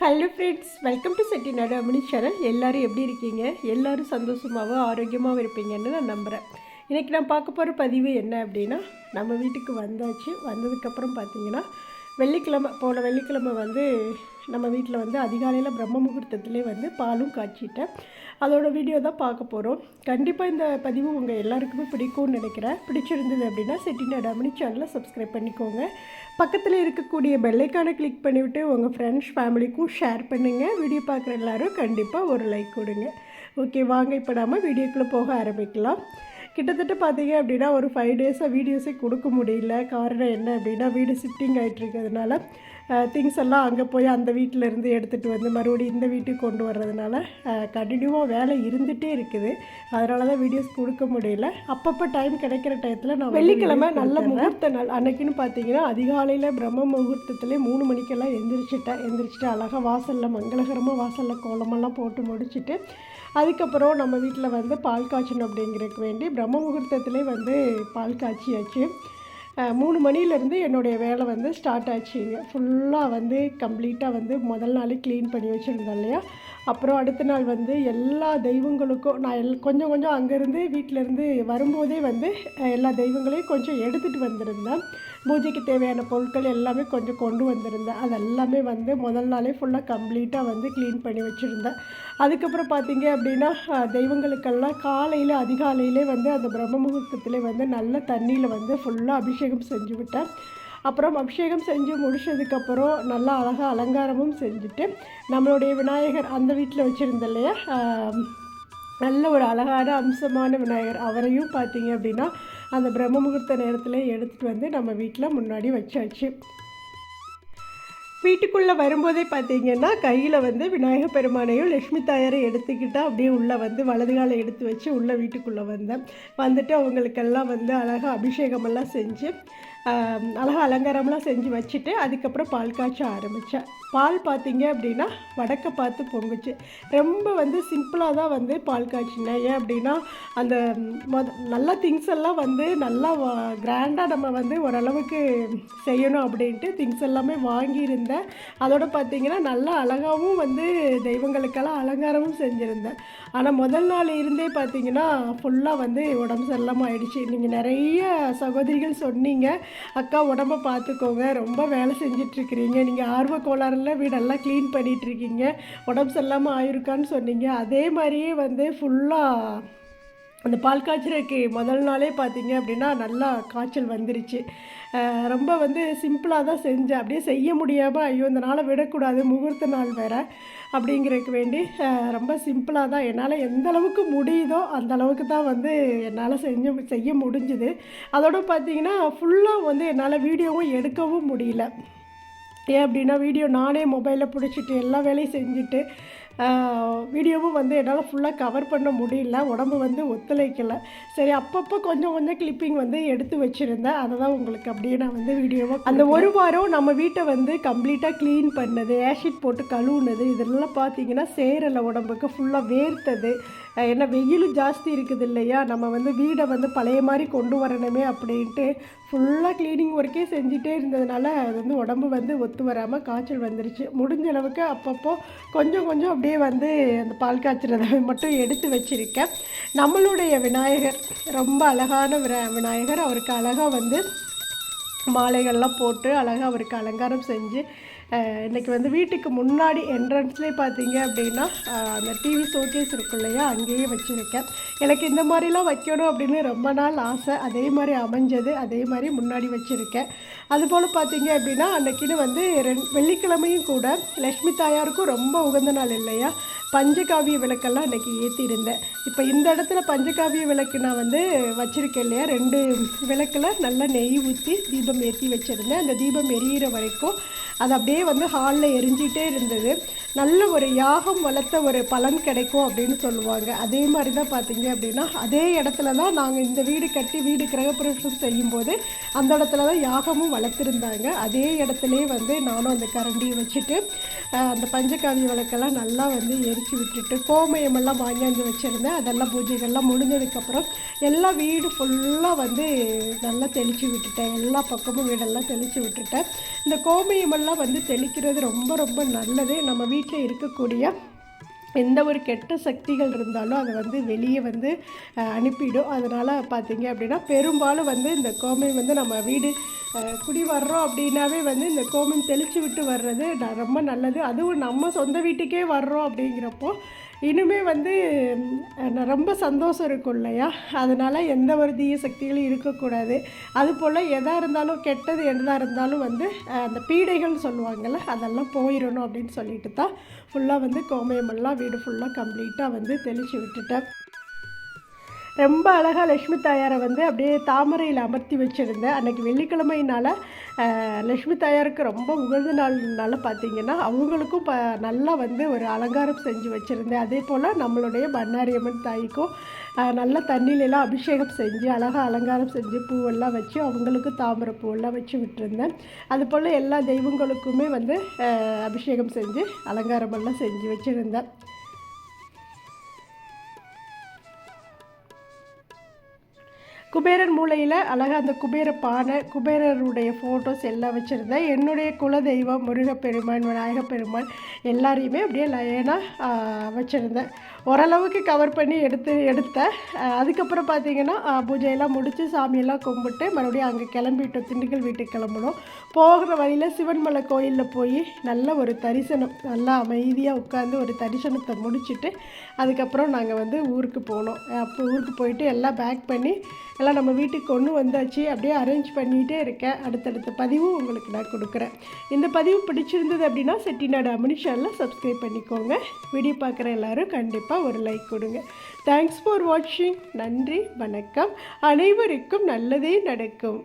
Hello friends, welcome to Chettinad அம்மணி channel. எல்லோரும் எப்படி இருக்கீங்க? எல்லோரும் சந்தோஷமாகவும் ஆரோக்கியமாகவும் இருப்பீங்கன்னு நான் நம்புகிறேன். இன்றைக்கி நான் பார்க்க போகிற பதிவு என்ன அப்படின்னா, நம்ம வீட்டுக்கு வந்தாச்சு. வந்ததுக்கப்புறம் பார்த்திங்கன்னா போன வெள்ளிக்கிழமை நம்ம வீட்டில் அதிகாலையில் பிரம்ம முகூர்த்தத்துலேயே பாலும் காய்ச்சிட்டேன். அதோட வீடியோ தான் பார்க்க போகிறோம். கண்டிப்பாக இந்த பதிவு உங்கள் எல்லாருக்குமே பிடிக்கும்னு நினைக்கிறேன். பிடிச்சிருந்தது அப்படின்னா செட்டிநாடு அம்மணி சேனலை சப்ஸ்கிரைப் பண்ணிக்கோங்க. பக்கத்தில் இருக்கக்கூடிய பெல்லைக்கானை கிளிக் பண்ணிவிட்டு உங்கள் ஃப்ரெண்ட்ஸ் ஃபேமிலிக்கும் ஷேர் பண்ணுங்கள். வீடியோ பார்க்குற எல்லோரும் கண்டிப்பாக ஒரு லைக் கொடுங்க. ஓகே, வாங்க இப்போ நம்ம வீடியோக்குள்ளே போக ஆரம்பிக்கலாம். கிட்டத்தட்ட பார்த்தீங்க அப்படின்னா ஒரு 5 டேஸாக வீடியோஸே கொடுக்க முடியல. காரணம் என்ன அப்படின்னா, வீடு ஷிஃப்டிங் ஆகிட்டு இருக்கிறதுனால திங்ஸ் எல்லாம் அங்கே போய் அந்த வீட்டிலேருந்து எடுத்துகிட்டு மறுபடியும் இந்த வீட்டுக்கு கொண்டு வர்றதுனால கண்டினியூவாக வேலை இருந்துகிட்டே இருக்குது. அதனால தான் வீடியோஸ் கொடுக்க முடியல. அப்பப்போ டைம் கிடைக்கிற டயத்தில் நான் வெள்ளிக்கிழமை நல்ல முகூர்த்த நாள் அன்னைக்குன்னு பார்த்தீங்கன்னா அதிகாலையில் பிரம்ம முகூர்த்தத்துலேயே 3 மணிக்கெல்லாம் எந்திரிச்சிட்டு அழகாக வாசலில் மங்களகரமாக வாசலில் கோலமெல்லாம் போட்டு முடிச்சுட்டு அதுக்கப்புறம் நம்ம வீட்டில் பால் காய்ச்சணும் அப்படிங்கிறதுக்கு வேண்டி பிரம்ம முகூர்த்தத்துலேயே பால் காய்ச்சியாச்சு. 3 மணிலேருந்து என்னுடைய வேலை ஸ்டார்ட் ஆச்சுங்க. ஃபுல்லாக கம்ப்ளீட்டாக முதல் நாளே க்ளீன் பண்ணி வச்சுருந்தேன் இல்லையா. அப்புறம் அடுத்த நாள் எல்லா தெய்வங்களுக்கும் நான் கொஞ்சம் அங்கேருந்து வீட்டிலேருந்து வரும்போதே எல்லா தெய்வங்களையும் கொஞ்சம் எடுத்துகிட்டு வந்திருந்தேன். பூஜைக்கு தேவையான பொருட்கள் எல்லாமே கொஞ்சம் கொண்டு வந்திருந்தேன். அது எல்லாமே முதல் நாளே ஃபுல்லாக கம்ப்ளீட்டாக க்ளீன் பண்ணி வச்சுருந்தேன். அதுக்கப்புறம் பார்த்திங்க அப்படின்னா தெய்வங்களுக்கெல்லாம் காலையில் அதிகாலையிலே அந்த பிரம்ம முகூர்த்தத்திலே நல்ல தண்ணியில் ஃபுல்லாக அபிஷேகம் செஞ்சு விட்டேன். அப்புறம் அபிஷேகம் செஞ்சு முடிச்சதுக்கப்புறம் நல்லா அழகாக அலங்காரமும் செஞ்சுட்டு நம்மளுடைய விநாயகர் அந்த வீட்டில் வச்சுருந்தேன் இல்லையா, நல்ல ஒரு அழகான அம்சமான விநாயகர், அவரையும் பார்த்திங்க அப்படின்னா அந்த பிரம்ம முகூர்த்த நேரத்தில் எடுத்துகிட்டு நம்ம வீட்டில் முன்னாடி வச்சாச்சு. வீட்டுக்குள்ளே வரும்போதே பார்த்திங்கன்னா கையில் விநாயகர் பெருமானையும் லட்சுமி தாயாரை எடுத்துக்கிட்டால் அப்படியே உள்ளே வலது காலை எடுத்து வச்சு உள்ளே வீட்டுக்குள்ளே வந்துட்டு அவங்களுக்கெல்லாம் அழகாக அபிஷேகமெல்லாம் செஞ்சு அழகாக அலங்காரம்லாம் செஞ்சு வச்சுட்டு அதுக்கப்புறம் பால் காய்ச்ச ஆரம்பித்தேன். பால் பார்த்திங்க அப்படின்னா வடக்கை பார்த்து பொங்குச்சு. ரொம்ப சிம்பிளாக தான் பால் காய்ச்சினேன். ஏன் அப்படின்னா அந்த நல்ல திங்ஸ் எல்லாம் நல்லா கிராண்டாக நம்ம ஓரளவுக்கு செய்யணும் அப்படின்ட்டு திங்ஸ் எல்லாமே வாங்கியிருந்தேன். அதோடு பார்த்திங்கன்னா நல்லா அழகாகவும் தெய்வங்களுக்கெல்லாம் அலங்காரமும் செஞ்சுருந்தேன். ஆனால் முதல் நாள் இருந்தே பார்த்திங்கன்னா ஃபுல்லாக உடம்பு சரியில்லாமல் ஆயிடுச்சு. நீங்கள் நிறைய சகோதரிகள் சொன்னீங்க, அக்கா உடம்பை பார்த்துக்கோங்க, ரொம்ப வேலை செஞ்சிட்ருக்கிறீங்க, நீங்கள் ஆர்வ கோளாறில் வீடெல்லாம் க்ளீன் பண்ணிகிட்ருக்கீங்க, உடம்பு சரியில்லாமல் ஆயிருக்கான்னு சொன்னீங்க. அதே மாதிரியே ஃபுல்லாக அந்த பால் காய்ச்சலுக்கு முதல் நாளே பார்த்திங்க அப்படின்னா நல்லா காய்ச்சல் வந்துருச்சு. ரொம்ப சிம்பிளாக தான் செஞ்சேன். அப்படியே செய்ய முடியாமல் ஐயோ இந்த நாளை விடக்கூடாது, முகூர்த்த நாள் வேறு அப்படிங்கிறதுக்கு வேண்டி ரொம்ப சிம்பிளாக தான் என்னால் எந்த அளவுக்கு முடியுதோ அந்த அளவுக்கு தான் என்னால் செய்ய முடிஞ்சுது. அதோடு பார்த்திங்கன்னா ஃபுல்லாக என்னால் வீடியோவும் எடுக்கவும் முடியல. ஏன் அப்படின்னா வீடியோ நானே மொபைலில் பிடிச்சிட்டு எல்லா வேலையும் செஞ்சுட்டு வீடியோவும் என்னால் ஃபுல்லாக கவர் பண்ண முடியல, உடம்பு ஒத்துழைக்கலை. சரி, அப்பப்போ கொஞ்சம் கிளிப்பிங் எடுத்து வச்சுருந்தேன். அதை தான் உங்களுக்கு அப்படியே நான் வீடியோவாக அந்த ஒரு வாரம் நம்ம வீட்டை கம்ப்ளீட்டாக க்ளீன் பண்ணது, ஆஷிட் போட்டு கழுவுனது, இதெல்லாம் பார்த்திங்கன்னா சேரலை, உடம்புக்கு ஃபுல்லாக வேர்த்தது. ஏன்னா வெயிலும் ஜாஸ்தி இருக்குது இல்லையா, நம்ம வீடை பழைய மாதிரி கொண்டு வரணுமே அப்படின்ட்டு ஃபுல்லாக க்ளீனிங் ஒர்க்கே செஞ்சுட்டே இருந்ததுனால அது உடம்பு ஒத்து வராமல் காய்ச்சல் வந்துருச்சு. முடிஞ்ச அளவுக்கு அப்பப்போ கொஞ்சம் அப்படியே அந்த பால் காய்ச்சறதை மட்டும் எடுத்து வச்சுருக்கேன். நம்மளுடைய விநாயகர் ரொம்ப அழகான விநாயகர். அவருக்கு அழகாக மாலைகள்லாம் போட்டு அழகாக அவருக்கு அலங்காரம் செஞ்சு இன்றைக்கி வீட்டுக்கு முன்னாடி என்ட்ரன்ஸ்லேயே பார்த்தீங்க அப்படின்னா அந்த டிவி ஷோகேஸ் இருக்கும் இல்லையா, அங்கேயே வச்சுருக்கேன். எனக்கு இந்த மாதிரிலாம் வைக்கணும் அப்படின்னு ரொம்ப நாள் ஆசை. அதே மாதிரி அமைஞ்சது, அதே மாதிரி முன்னாடி வச்சுருக்கேன். அதுபோல் பார்த்தீங்க அப்படின்னா அன்றைக்கின்னு வெள்ளிக்கிழமையும் கூட லக்ஷ்மி தாயாருக்கும் ரொம்ப உகந்த நாள் இல்லையா, பஞ்சகாவிய விளக்கெல்லாம் அன்றைக்கி ஏற்றிருந்தேன். இப்போ இந்த இடத்துல பஞ்சகாவிய விளக்கு நான் வச்சுருக்கேன் இல்லையா, 2 விளக்கில் நல்லா நெய் ஊற்றி தீபம் ஏற்றி வச்சுருந்தேன். அந்த தீபம் எரியிற வரைக்கும் அது அப்படியே ஹாலில் எரிஞ்சிட்டே இருந்தது. நல்ல ஒரு யாகம் வளர்த்த ஒரு பலன் கிடைக்கும் அப்படின்னு சொல்லுவாங்க. அதே மாதிரி தான் பார்த்திங்க அப்படின்னா அதே இடத்துல தான் நாங்கள் இந்த வீடு கட்டி வீடு கிரகப்பிரவேசம் செய்யும்போது அந்த இடத்துல தான் யாகமும் வளர்த்துருந்தாங்க. அதே இடத்துலே நானும் அந்த கரண்டியை வச்சுட்டு அந்த பஞ்சகாவிய விளக்கெல்லாம் நல்லா தெளித்து விட்டுட்டு கோமயமெல்லாம் வாங்கியாந்து வச்சுருந்தேன். அதெல்லாம் பூஜைகள்லாம் முடிஞ்சதுக்கப்புறம் எல்லா வீடு ஃபுல்லாக வந்து நல்லா தெளித்து விட்டுட்டேன். எல்லா பக்கமும் வீடெல்லாம் தெளித்து விட்டுட்டேன். இந்த கோமயமெல்லாம் வந்து தெளிக்கிறது ரொம்ப ரொம்ப நல்லது. நம்ம வீட்டில் இருக்கக்கூடிய எந்த ஒரு கெட்ட சக்திகள் இருந்தாலும் அதை வந்து வெளியே வந்து அனுப்பிடும். அதனால் பார்த்திங்க அப்படின்னா பெரும்பாலும் வந்து இந்த கோமியம் வந்து நம்ம வீடு குடி வர்றோம் அப்படின்னாவே வந்து இந்த கோமியம் தெளித்து விட்டு வர்றது ரொம்ப நல்லது. அதுவும் நம்ம சொந்த வீட்டுக்கே வர்றோம் அப்படிங்கிறப்போ இனிமே வந்து ரொம்ப சந்தோஷம் இருக்கும் இல்லையா? அதனால் எந்த ஒரு தீய சக்திகளும் இருக்கக்கூடாது. அதுபோல் எதாக இருந்தாலும் கெட்டது எதாக இருந்தாலும் வந்து அந்த பீடைகள்னு சொல்லுவாங்கள்ல, அதெல்லாம் போயிடணும் அப்படின்னு சொல்லிட்டு தான் ஃபுல்லாக வந்து கோமயமெல்லாம் வீடு ஃபுல்லாக கம்ப்ளீட்டாக வந்து தெளித்து விட்டுட்டேன். ரொம்ப அழகாக லக்ஷ்மி தாயாரை வந்து அப்படியே தாமரையில் அமர்த்தி வச்சுருந்தேன். அன்றைக்கி வெள்ளிக்கிழமையினால் லக்ஷ்மி தாயாருக்கு ரொம்ப உகந்த நாள்னால பார்த்திங்கன்னா அவங்களுக்கும் நல்லா வந்து ஒரு அலங்காரம் செஞ்சு வச்சுருந்தேன். அதே போல் நம்மளுடைய பண்ணாரியம்மன் தாய்க்கும் நல்லா தண்ணியிலலாம் அபிஷேகம் செஞ்சு அழகாக அலங்காரம் செஞ்சு பூவெல்லாம் வச்சு அவங்களுக்கும் தாமரை பூவெல்லாம் வச்சு விட்டுருந்தேன். அதுபோல் எல்லா தெய்வங்களுக்குமே வந்து அபிஷேகம் செஞ்சு அலங்காரமெல்லாம் செஞ்சு வச்சுருந்தேன். குபேரன் மூலையில் அழகாக அந்த குபேர பானை, குபேரருடைய ஃபோட்டோஸ் எல்லாம் வச்சுருந்தேன். என்னுடைய குலதெய்வம் முருகப்பெருமான், விநாயகப்பெருமான் எல்லாரையுமே அப்படியே லைனாக வச்சுருந்தேன். ஓரளவுக்கு கவர் பண்ணி எடுத்தேன். அதுக்கப்புறம் பார்த்திங்கன்னா பூஜையெல்லாம் முடித்து சாமியெல்லாம் கும்பிட்டு மறுபடியும் அங்கே கிளம்பிட்டோம். திண்டுக்கல் வீட்டுக்கு கிளம்பணும். போகிற வழியில் சிவன்மலை கோயிலில் போய் நல்ல ஒரு தரிசனம், நல்லா அமைதியாக உட்காந்து ஒரு தரிசனத்தை முடிச்சுட்டு அதுக்கப்புறம் நாங்கள் வந்து ஊருக்கு போனோம். அப்போ ஊருக்கு போயிட்டு எல்லாம் பேக் பண்ணி எல்லாம் நம்ம வீட்டுக்கு கொண்டு வந்தாச்சு. அப்படியே அரேஞ்ச் பண்ணிகிட்டே இருக்கேன். அடுத்தடுத்த பதிவும் உங்களுக்கு நான் கொடுக்குறேன். இந்த பதிவு பிடிச்சிருந்தது அப்படின்னா செட்டிநாடு அம்மணி சேனலை சப்ஸ்கிரைப் பண்ணிக்கோங்க. வீடியோ பார்க்குற எல்லோரும் கண்டிப்பாக ஒரு லைக் கொடுங்க. தேங்க்ஸ் ஃபார் வாட்சிங். நன்றி, வணக்கம். அனைவருக்கும் நல்லதே நடக்கும்.